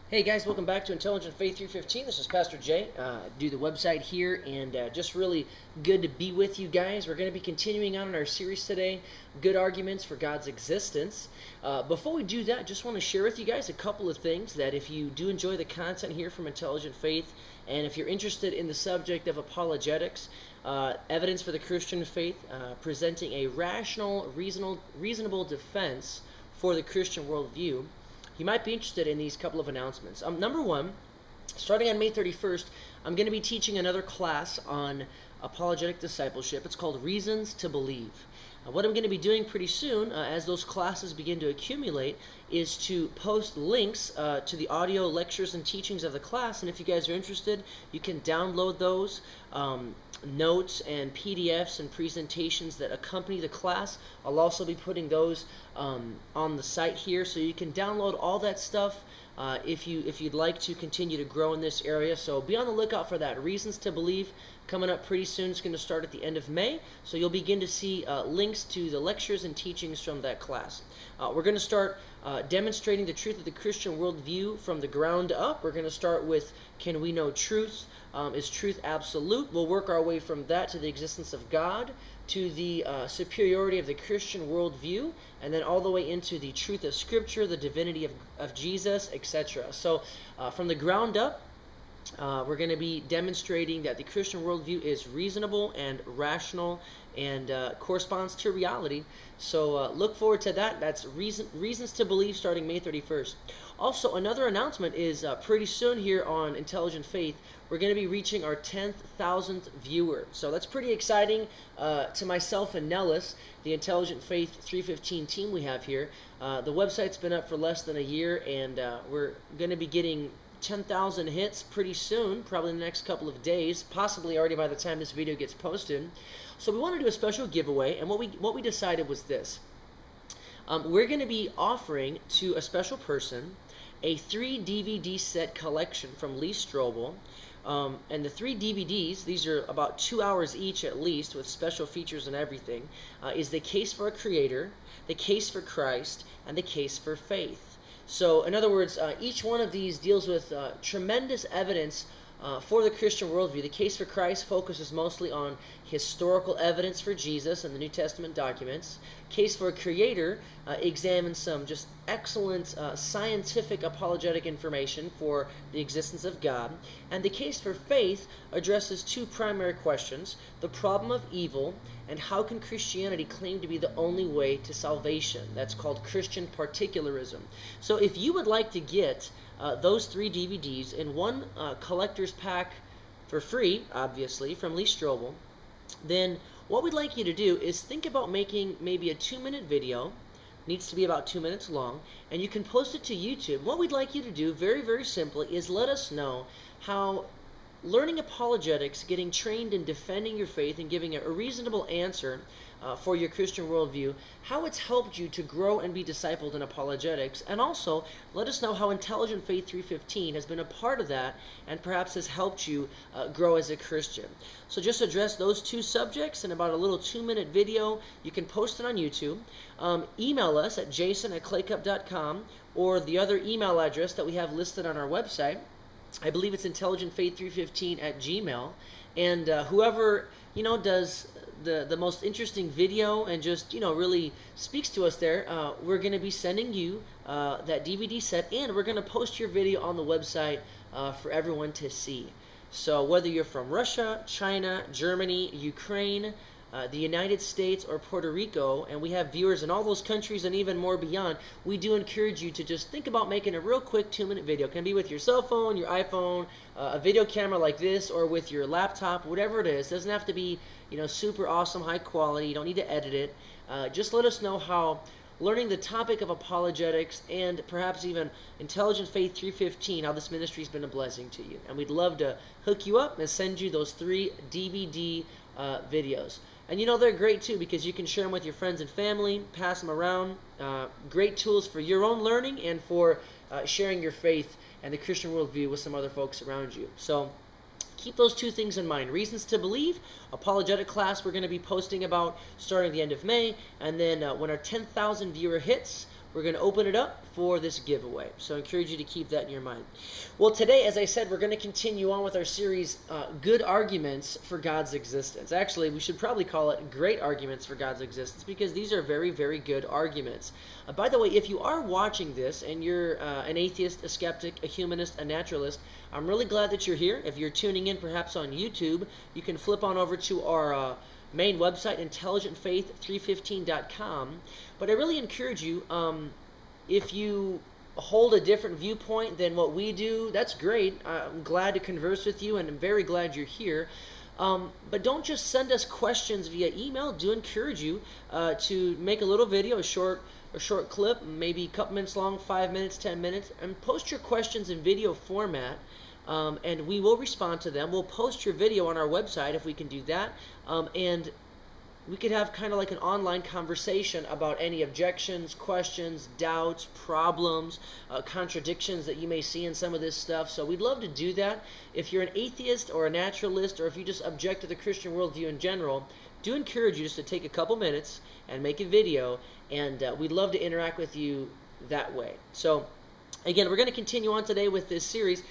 Hey guys, welcome back to Intelligent Faith 315. This is Pastor Jay. Do the website here, and just really good to be with you guys. We're going to be continuing on in our series today, Good Arguments for God's Existence. Before we do that, just want to share with you guys a couple of things that if you do enjoy the content here from Intelligent Faith, and if you're interested in the subject of apologetics, evidence for the Christian faith, presenting a rational, reasonable defense for the Christian worldview, you might be interested in these couple of announcements. Number one, starting on May 31st, I'm going to be teaching another class on apologetic discipleship. It's called Reasons to Believe. What I'm going to be doing pretty soon, as those classes begin to accumulate, is to post links to the audio lectures and teachings of the class. And if you guys are interested, you can download those notes and PDFs and presentations that accompany the class. I'll also be putting those on the site here, so you can download all that stuff if you'd like to continue to grow in this area. So be on the lookout for that. Reasons to Believe coming up pretty soon. It's going to start at the end of May, so you'll begin to see links to the lectures and teachings from that class. We're going to start demonstrating the truth of the Christian worldview from the ground up. We're going to start with, can we know truth? Is truth absolute? We'll work our way from that to the existence of God, to the superiority of the Christian worldview, and then all the way into the truth of Scripture, the divinity of Jesus, etc. So from the ground up, we're going to be demonstrating that the Christian worldview is reasonable and rational and corresponds to reality. So look forward to that. That's Reasons to Believe, starting May 31st. Also, another announcement is pretty soon here on Intelligent Faith, we're going to be reaching our 10,000th viewer. So that's pretty exciting to myself and Nellis, the Intelligent Faith 315 team we have here. The website's been up for less than a year, and we're going to be getting 10,000 hits pretty soon, probably in the next couple of days, possibly already by the time this video gets posted. So we want to do a special giveaway, and what we decided was this. We're going to be offering to a special person a 3 DVD set collection from Lee Strobel. And the 3 DVDs, these are about 2 hours each at least, with special features and everything, is The Case for a Creator, The Case for Christ, and The Case for Faith. So, in other words, each one of these deals with tremendous evidence for the Christian worldview. The Case for Christ focuses mostly on historical evidence for Jesus and the New Testament documents. Case for a Creator examines some just excellent scientific apologetic information for the existence of God. And the Case for Faith addresses two primary questions: the problem of evil, and how can Christianity claim to be the only way to salvation? That's called Christian particularism. So if you would like to get those 3 DVDs in one collector's pack for free, obviously, from Lee Strobel, then what we'd like you to do is think about making maybe a 2-minute video. Needs to be about 2 minutes long, and you can post it to YouTube. What we'd like you to do, very, very simply, is let us know how learning apologetics, getting trained in defending your faith and giving a reasonable answer for your Christian worldview, how it's helped you to grow and be discipled in apologetics. And also, let us know how Intelligent Faith 315 has been a part of that and perhaps has helped you grow as a Christian. So just address those 2 subjects in about a little 2-minute video. You can post it on YouTube. Email us at jason@claycup.com, or the other email address that we have listed on our website. I believe it's intelligentfaith315@gmail. And whoever, does the most interesting video and just, really speaks to us there, we're going to be sending you that DVD set, and we're going to post your video on the website for everyone to see. So whether you're from Russia, China, Germany, Ukraine, the United States, or Puerto Rico, and we have viewers in all those countries and even more beyond, we do encourage you to just think about making a real quick 2-minute video. It can be with your cell phone, your iPhone, a video camera like this, or with your laptop, whatever it is. It doesn't have to be, super awesome, high quality. You don't need to edit it. Just let us know how learning the topic of apologetics and perhaps even Intelligent Faith 315, how this ministry has been a blessing to you. And we'd love to hook you up and send you those 3 DVD videos. And they're great too, because you can share them with your friends and family, pass them around. Great tools for your own learning and for sharing your faith and the Christian worldview with some other folks around you. So keep those 2 things in mind. Reasons to Believe, apologetic class we're going to be posting about starting the end of May. And then when our 10,000 viewer hits, we're going to open it up for this giveaway. So I encourage you to keep that in your mind. Well, today, as I said, we're going to continue on with our series, Good Arguments for God's Existence. Actually, we should probably call it Great Arguments for God's Existence, because these are very, very good arguments. By the way, if you are watching this and you're an atheist, a skeptic, a humanist, a naturalist, I'm really glad that you're here. If you're tuning in perhaps on YouTube, you can flip on over to our main website, intelligentfaith315.com. But I really encourage you, if you hold a different viewpoint than what we do, that's great. I'm glad to converse with you, and I'm very glad you're here. But don't just send us questions via email. Do encourage you to make a little video, a short clip, maybe a couple minutes long, 5 minutes, 10 minutes, and post your questions in video format. And we will respond to them. We'll post your video on our website if we can do that. And we could have kind of like an online conversation about any objections, questions, doubts, problems, contradictions that you may see in some of this stuff. So we'd love to do that. If you're an atheist or a naturalist, or if you just object to the Christian worldview in general, do encourage you just to take a couple minutes and make a video, and we'd love to interact with you that way. So again, we're going to continue on today with this series,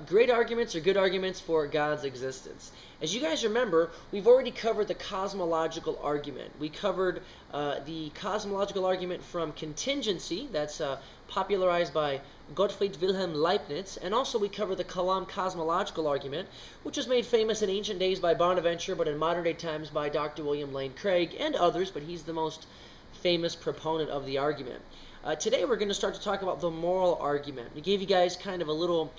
Great Arguments or Good Arguments for God's Existence. As you guys remember, we've already covered the cosmological argument. We covered the cosmological argument from contingency, that's popularized by Gottfried Wilhelm Leibniz, and also we covered the Kalam cosmological argument, which was made famous in ancient days by Bonaventure, but in modern day times by Dr. William Lane Craig and others, but he's the most famous proponent of the argument. Today we're going to start to talk about the moral argument. We gave you guys kind of a little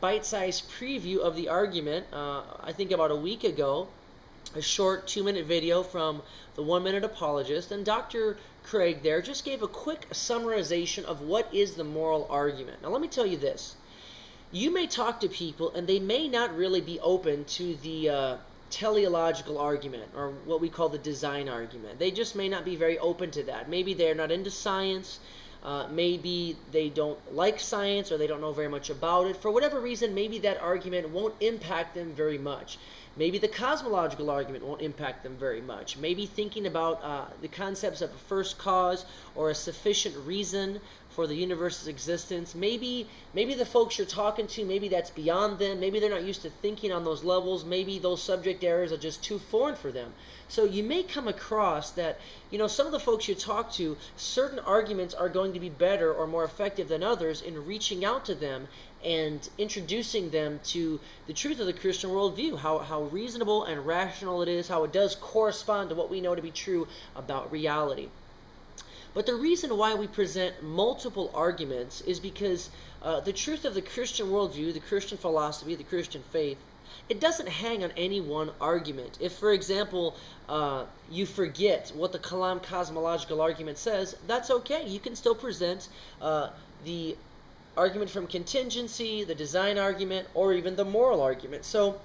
bite-sized preview of the argument, I think about a week ago, a short 2-minute video from the 1-Minute Apologist, and Dr. Craig there just gave a quick summarization of what is the moral argument. Now let me tell you this. You may talk to people and they may not really be open to the teleological argument, or what we call the design argument. They just may not be very open to that. Maybe they're not into science. Maybe they don't like science, or they don't know very much about it. For whatever reason, maybe that argument won't impact them very much. Maybe the cosmological argument won't impact them very much. Maybe thinking about the concepts of a first cause or a sufficient reason for the universe's existence. Maybe the folks you're talking to, maybe that's beyond them. Maybe they're not used to thinking on those levels. Maybe those subject areas are just too foreign for them. So you may come across that, some of the folks you talk to, certain arguments are going to be better or more effective than others in reaching out to them and introducing them to the truth of the Christian worldview, how reasonable and rational it is, how it does correspond to what we know to be true about reality. But the reason why we present multiple arguments is because the truth of the Christian worldview, the Christian philosophy, the Christian faith, it doesn't hang on any one argument. If, for example, you forget what the Kalam cosmological argument says, that's okay. You can still present the argument from contingency, the design argument, or even the moral argument. So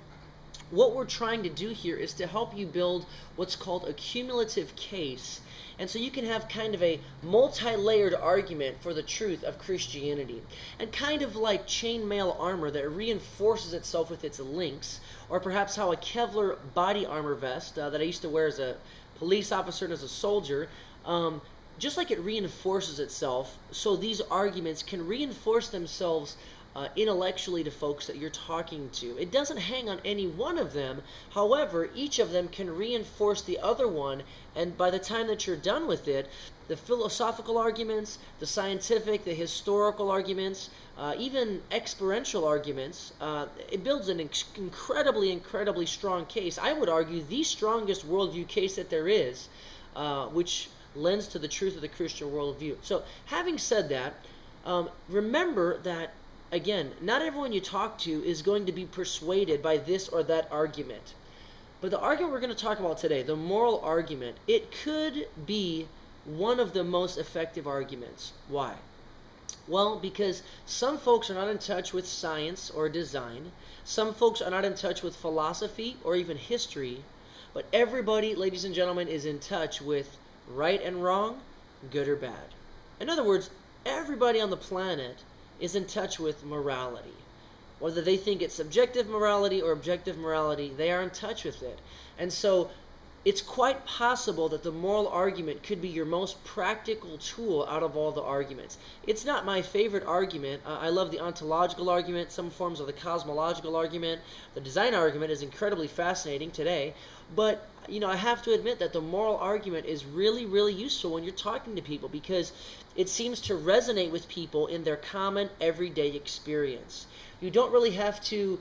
what we're trying to do here is to help you build what's called a cumulative case. And so you can have kind of a multi-layered argument for the truth of Christianity. And kind of like chainmail armor that reinforces itself with its links, or perhaps how a Kevlar body armor vest that I used to wear as a police officer and as a soldier, just like it reinforces itself, so these arguments can reinforce themselves intellectually to folks that you're talking to. It doesn't hang on any one of them. However, each of them can reinforce the other one, and by the time that you're done with it, the philosophical arguments, the scientific, the historical arguments, even experiential arguments, it builds an incredibly strong case. I would argue the strongest worldview case that there is, which lends to the truth of the Christian worldview. So, having said that, remember that, again, not everyone you talk to is going to be persuaded by this or that argument. But the argument we're going to talk about today, the moral argument, it could be one of the most effective arguments. Why? Well, because some folks are not in touch with science or design. Some folks are not in touch with philosophy or even history. But everybody, ladies and gentlemen, is in touch with right and wrong, good or bad. In other words, everybody on the planet is in touch with morality. Whether they think it's subjective morality or objective morality, they are in touch with it. And so it's quite possible that the moral argument could be your most practical tool out of all the arguments. It's not my favorite argument. I love the ontological argument, some forms of the cosmological argument. The design argument is incredibly fascinating today. But, I have to admit that the moral argument is really, really useful when you're talking to people because it seems to resonate with people in their common everyday experience. You don't really have to...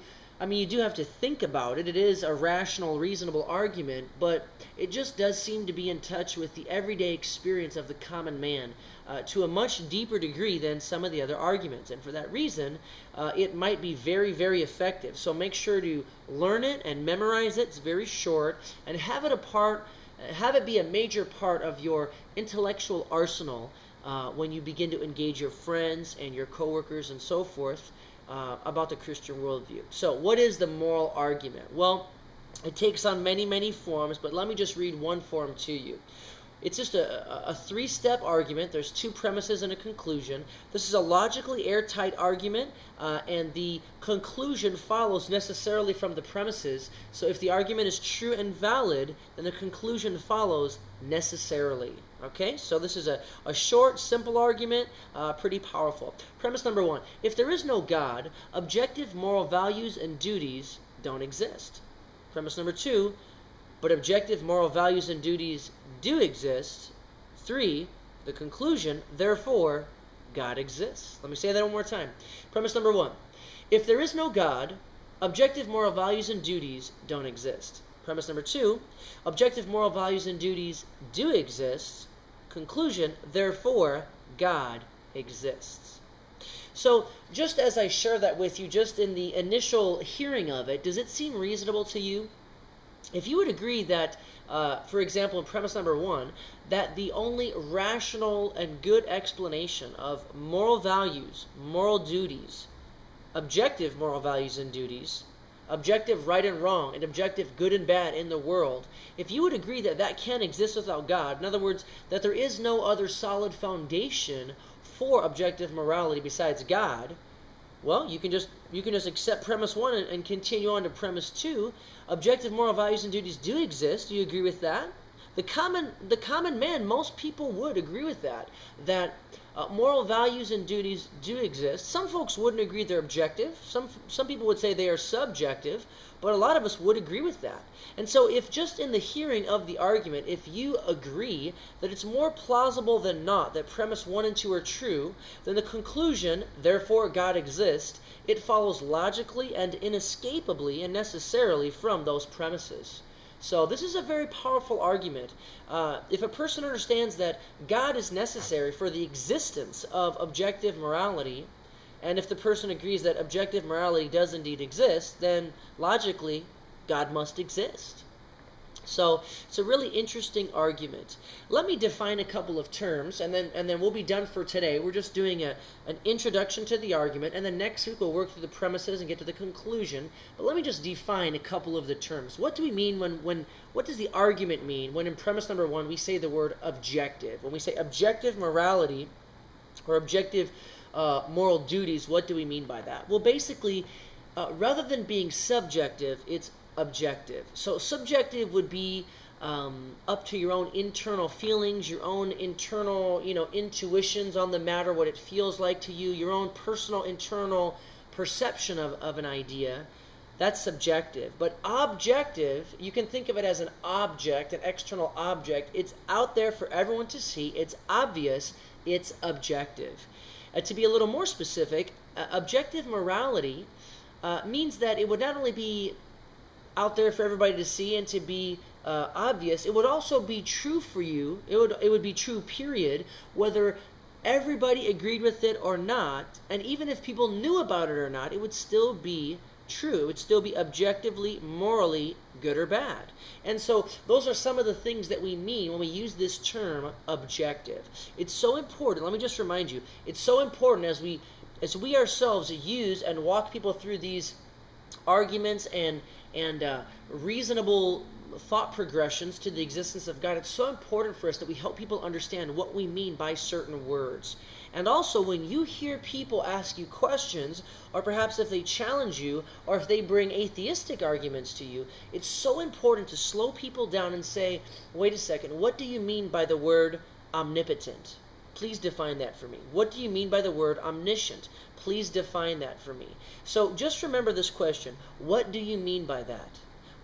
you do have to think about it. It is a rational, reasonable argument, but it just does seem to be in touch with the everyday experience of the common man to a much deeper degree than some of the other arguments. And for that reason, it might be very, very effective. So make sure to learn it and memorize it. It's very short, and have it be a major part of your intellectual arsenal when you begin to engage your friends and your coworkers and so forth. About the Christian worldview. So, what is the moral argument? Well, it takes on many, many forms, but let me just read one form to you. It's just a three-step argument. There's two premises and a conclusion. This is a logically airtight argument, and the conclusion follows necessarily from the premises. So if the argument is true and valid, then the conclusion follows necessarily. Okay, so this is a short, simple argument, pretty powerful. Premise number one: if there is no God, objective moral values and duties don't exist. Premise number two: but objective moral values and duties do exist. 3, the conclusion, therefore, God exists. Let me say that one more time. Premise number 1. If there is no God, objective moral values and duties don't exist. Premise number 2. Objective moral values and duties do exist. Conclusion, therefore, God exists. So, just as I share that with you, just in the initial hearing of it, does it seem reasonable to you? If you would agree that, for example, in premise number 1, that the only rational and good explanation of moral values, moral duties, objective moral values and duties, objective right and wrong, and objective good and bad in the world, if you would agree that that can't exist without God, in other words, that there is no other solid foundation for objective morality besides God, well, you can just accept premise 1 and continue on to premise 2. Objective moral values and duties do exist. Do you agree with that? The common man, most people would agree with that moral values and duties do exist. Some folks wouldn't agree they're objective. Some people would say they are subjective, but a lot of us would agree with that. And so if just in the hearing of the argument, if you agree that it's more plausible than not that premise 1 and 2 are true, then the conclusion, therefore God exists, it follows logically and inescapably and necessarily from those premises. So this is a very powerful argument. If a person understands that God is necessary for the existence of objective morality, and if the person agrees that objective morality does indeed exist, then logically God must exist. So it's a really interesting argument. Let me define a couple of terms, and then we'll be done for today. We're just doing an introduction to the argument, and then next week we'll work through the premises and get to the conclusion. But let me just define a couple of the terms. What do we mean what does the argument mean when in premise number 1 we say the word objective? When we say objective morality or objective moral duties, what do we mean by that? Well, basically, rather than being subjective, it's objective. So subjective would be up to your own internal feelings, your own internal, intuitions on the matter, what it feels like to you, your own personal internal perception of an idea. That's subjective. But objective, you can think of it as an object, an external object. It's out there for everyone to see. It's obvious. It's objective. To be a little more specific, objective morality means that it would not only be out there for everybody to see and to be obvious, it would also be true for you. It would be true, period, whether everybody agreed with it or not, and even if people knew about it or not, it would still be true. It would still be objectively, morally good or bad. And so those are some of the things that we mean when we use this term objective. It's so important. Let me just remind you, it's so important as we ourselves use and walk people through these arguments and reasonable thought progressions to the existence of God, it's so important for us that we help people understand what we mean by certain words. And also, when you hear people ask you questions, or perhaps if they challenge you, or if they bring atheistic arguments to you, it's so important to slow people down and say, wait a second, what do you mean by the word omnipotent? Please define that for me. What do you mean by the word omniscient? Please define that for me. So just remember this question. What do you mean by that?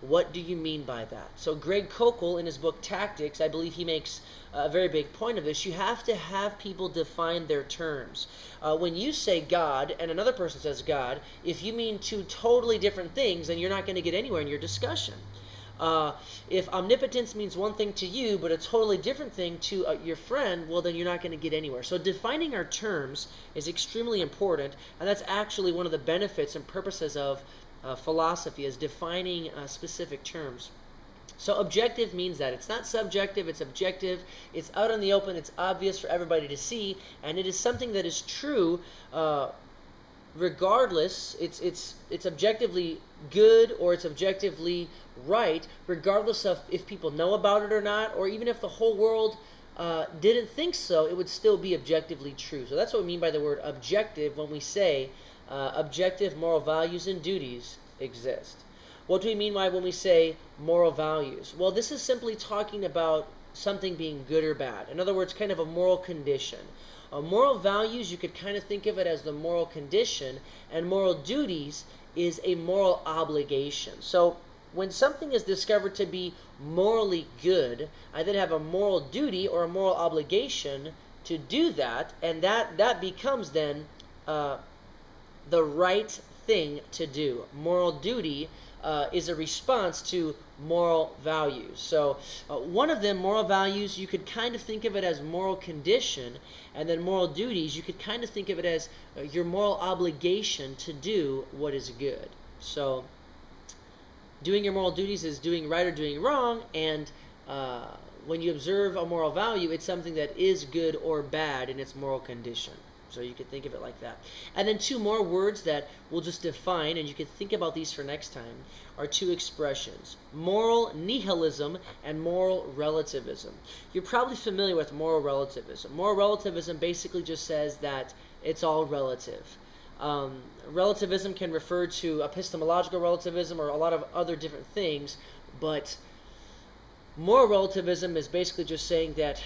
What do you mean by that? So Greg Koukl, in his book Tactics, I believe he makes a very big point of this. You have to have people define their terms. When you say God and another person says God, if you mean two totally different things, then you're not going to get anywhere in your discussion. If omnipotence means one thing to you, but a totally different thing to your friend, well, then you're not going to get anywhere. So defining our terms is extremely important, and that's actually one of the benefits and purposes of philosophy, is defining specific terms. So objective means that it's not subjective, it's objective, it's out in the open, it's obvious for everybody to see, and it is something that is true regardless. It's objectively good or it's objectively right, regardless of if people know about it or not, or even if the whole world didn't think so, it would still be objectively true. So that's what we mean by the word objective when we say objective moral values and duties exist. What do we mean by when we say moral values? Well, this is simply talking about something being good or bad. In other words, kind of a moral condition. Moral values, you could kind of think of it as the moral condition, and moral duties is a moral obligation. So when something is discovered to be morally good, I then have a moral duty or a moral obligation to do that, and that becomes then the right thing to do. Moral duty is a response to moral values. So one of them, moral values, you could kind of think of it as moral condition, and then moral duties, you could kind of think of it as your moral obligation to do what is good. So doing your moral duties is doing right or doing wrong, and when you observe a moral value, it's something that is good or bad in its moral condition. So you could think of it like that. And then two more words that we'll just define, and you can think about these for next time, are two expressions: moral nihilism and moral relativism. You're probably familiar with moral relativism. Moral relativism basically just says that it's all relative. Relativism can refer to epistemological relativism or a lot of other different things, but moral relativism is basically just saying that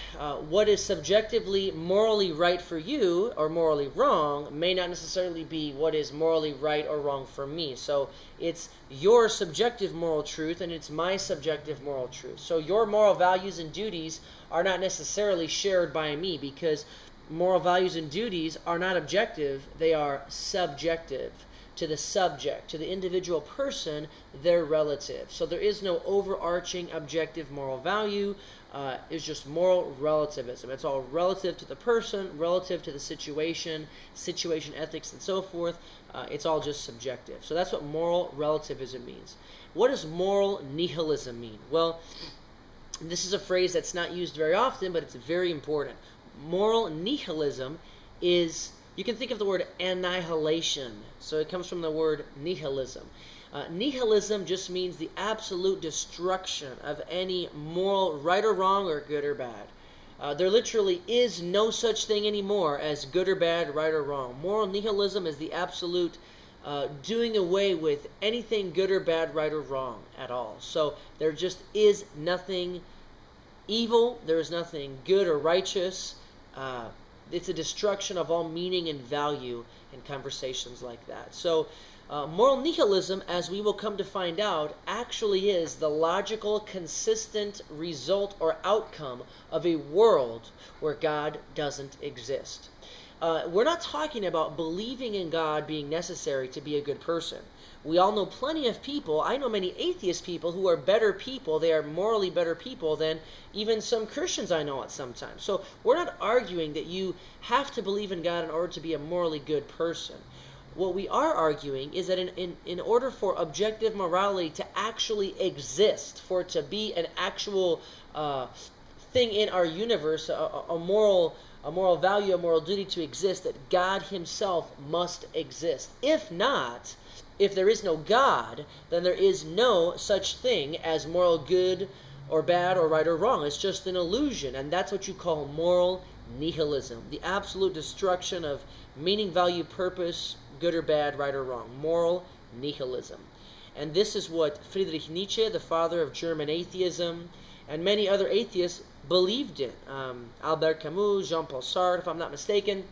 what is subjectively morally right for you or morally wrong may not necessarily be what is morally right or wrong for me. So it's your subjective moral truth and it's my subjective moral truth. So your moral values and duties are not necessarily shared by me, because moral values and duties are not objective, they are subjective. To the subject, to the individual person, they're relative. So there is no overarching objective moral value. It's just moral relativism. It's all relative to the person, relative to the situation ethics, and so forth. It's all just subjective. So that's what moral relativism means. What does moral nihilism mean? Well, this is a phrase that's not used very often, but it's very important. Moral nihilism is, you can think of the word annihilation. So it comes from the word nihilism. Nihilism just means the absolute destruction of any moral right or wrong or good or bad. There literally is no such thing anymore as good or bad, right or wrong. Moral nihilism is the absolute doing away with anything good or bad, right or wrong at all. So there just is nothing evil. There is nothing good or righteous. It's a destruction of all meaning and value in conversations like that. So moral nihilism, as we will come to find out, actually is the logical, consistent result or outcome of a world where God doesn't exist. We're not talking about believing in God being necessary to be a good person. We all know plenty of people, I know many atheist people who are better people, they are morally better people than even some Christians I know at some time. So we're not arguing that you have to believe in God in order to be a morally good person. What we are arguing is that in order for objective morality to actually exist, for it to be an actual thing in our universe, a moral a moral value, a moral duty to exist, that God himself must exist. If not, if there is no God, then there is no such thing as moral good or bad or right or wrong. It's just an illusion, and that's what you call moral nihilism, the absolute destruction of meaning, value, purpose, good or bad, right or wrong. Moral nihilism. And this is what Friedrich Nietzsche, the father of German atheism, and many other atheists believed in. Albert Camus, Jean-Paul Sartre, if I'm not mistaken.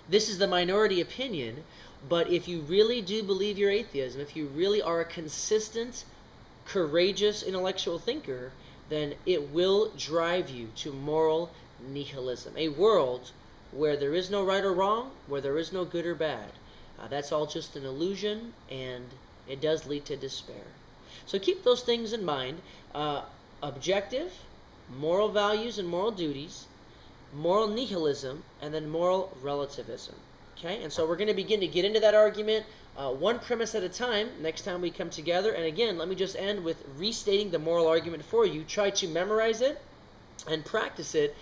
This is the minority opinion, but if you really do believe your atheism, if you really are a consistent, courageous intellectual thinker, then it will drive you to moral nihilism, a world where there is no right or wrong, where there is no good or bad. That's all just an illusion, and it does lead to despair. So keep those things in mind. Objective, moral values and moral duties, moral nihilism, and then moral relativism. Okay, and so we're going to begin to get into that argument one premise at a time next time we come together. And again, let me just end with restating the moral argument for you. Try to memorize it and practice it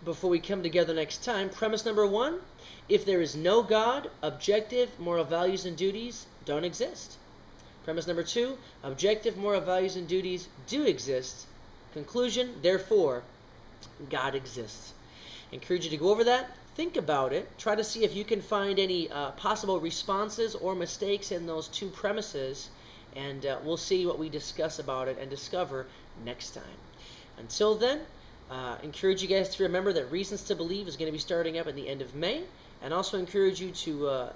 before we come together next time. Premise number 1, if there is no God, objective moral values and duties don't exist. Premise number 2, objective moral values and duties do exist. Conclusion, therefore, God exists. I encourage you to go over that, think about it, try to see if you can find any possible responses or mistakes in those 2 premises, and we'll see what we discuss about it and discover next time. Until then, encourage you guys to remember that Reasons to Believe is going to be starting up at the end of May, and also encourage you to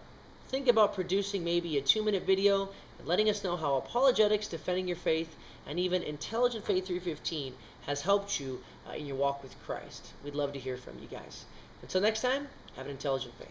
think about producing maybe a 2-minute video and letting us know how apologetics, defending your faith, and even Intelligent Faith 315 has helped you in your walk with Christ. We'd love to hear from you guys. Until next time, have an intelligent faith.